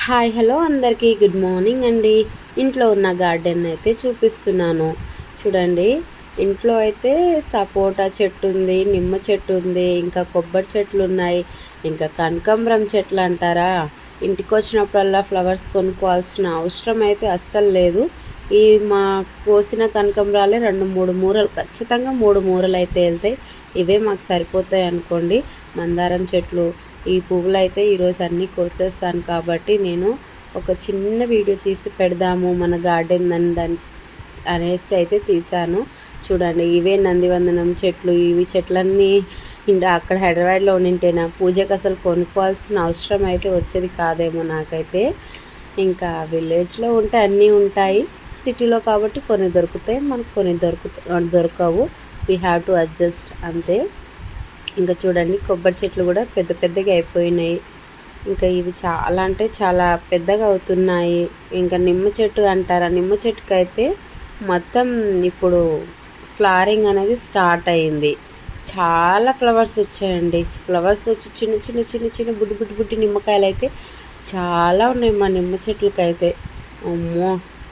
Hi hello అందరికీ good morning అండి. ఇంట్లో ఉన్న గార్డెన్ అయితే చూపిస్తున్నాను చూడండి. ఇంట్లో అయితే సపోటా చెట్టు ఉంది, నిమ్మ చెట్టు ఉంది, ఇంకా కొబ్బరి చెట్లు ఉన్నాయి, ఇంకా కనకాంబరం చెట్లు అంటారా. ఇంటికి వచ్చినప్పుడల్లా ఫ్లవర్స్ కొనుక్కోవాల్సిన అవసరం అయితే అస్సలు లేదు. ఈ మా కోసిన కనకాంబరాలే 2-3 మూరలు, ఖచ్చితంగా 3 మూరలు అయితే వెళ్తాయి. ఇవే మాకు సరిపోతాయి అనుకోండి. మందారం చెట్లు, ఈ పువ్వులైతే ఈరోజు అన్నీ కోసేస్తాను కాబట్టి నేను ఒక చిన్న వీడియో తీసి పెడదాము మన గార్డెన్ అనేసి అయితే తీశాను. చూడండి, ఇవే నందివందనం చెట్లు. ఇవి చెట్లన్నీ ఇంకా అక్కడ హైదరాబాద్లో ఉండింటేనా పూజకు అసలు కొనుక్కోవాల్సిన అవసరం అయితే వచ్చేది కాదేమో నాకైతే. ఇంకా విలేజ్లో ఉంటే అన్నీ ఉంటాయి, సిటీలో కాబట్టి కొన్ని దొరుకుతాయి, మనకు కొన్ని దొరకవు. వీ హ్యావ్ టు అడ్జస్ట్ అంతే. ఇంకా చూడండి, కొబ్బరి చెట్లు కూడా పెద్ద పెద్దగా అయిపోయినాయి. ఇంకా ఇవి చాలా అంటే చాలా పెద్దగా అవుతున్నాయి. ఇంకా నిమ్మ చెట్టు అంటారా, నిమ్మ చెట్టుకి అయితే మొత్తం ఇప్పుడు ఫ్లవరింగ్ అనేది స్టార్ట్ అయింది. చాలా ఫ్లవర్స్ వచ్చాయండి. ఫ్లవర్స్ వచ్చి చిన్న చిన్న చిన్న చిన్న బుడ్డి బుడ్డి బుడ్డి నిమ్మకాయలు అయితే చాలా ఉన్నాయి మా నిమ్మ చెట్లకైతే. అమ్మో,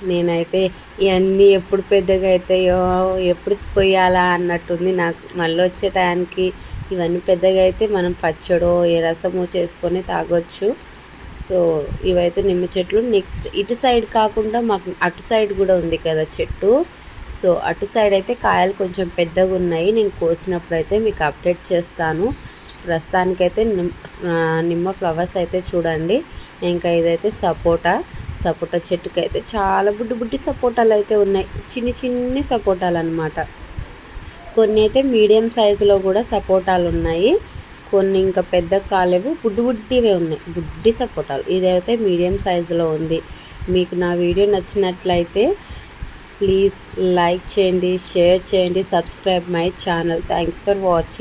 నేనైతే ఇవన్నీ ఎప్పుడు పెద్దగా అవుతాయో, ఎప్పుడు కొయ్యాలా అన్నట్టుంది నాకు. మళ్ళీ వచ్చే టయానికి ఇవన్నీ పెద్దగా అయితే మనం పచ్చడో ఏ రసమో చేసుకొని తాగొచ్చు. సో ఇవైతే నిమ్మ చెట్లు. నెక్స్ట్ ఇటు సైడ్ కాకుండా మాకు అటు సైడ్ కూడా ఉంది కదా చెట్టు. సో అటు సైడ్ అయితే కాయలు కొంచెం పెద్దగా ఉన్నాయి. నేను కోసినప్పుడు అయితే మీకు అప్డేట్ చేస్తాను. ప్రస్తుతానికైతే నిమ్మ ఫ్లవర్స్ అయితే చూడండి. ఇంకా ఇదైతే సపోటా చెట్టుకి అయితే చాలా బుడ్డి బుడ్డి సపోటాలు అయితే ఉన్నాయి, చిన్ని చిన్ని సపోటాలు అనమాట. కొన్ని అయితే మీడియం సైజులో కూడా సపోటాలు ఉన్నాయి, కొన్ని ఇంకా పెద్ద కాలేవు, బుడ్డి బుడ్డివే ఉన్నాయి, బుడ్డి సపోటాలు. ఇదైతే మీడియం సైజులో ఉంది. మీకు నా వీడియో నచ్చినట్లయితే ప్లీజ్ లైక్ చేయండి, షేర్ చేయండి, subscribe my channel. Thanks for watching.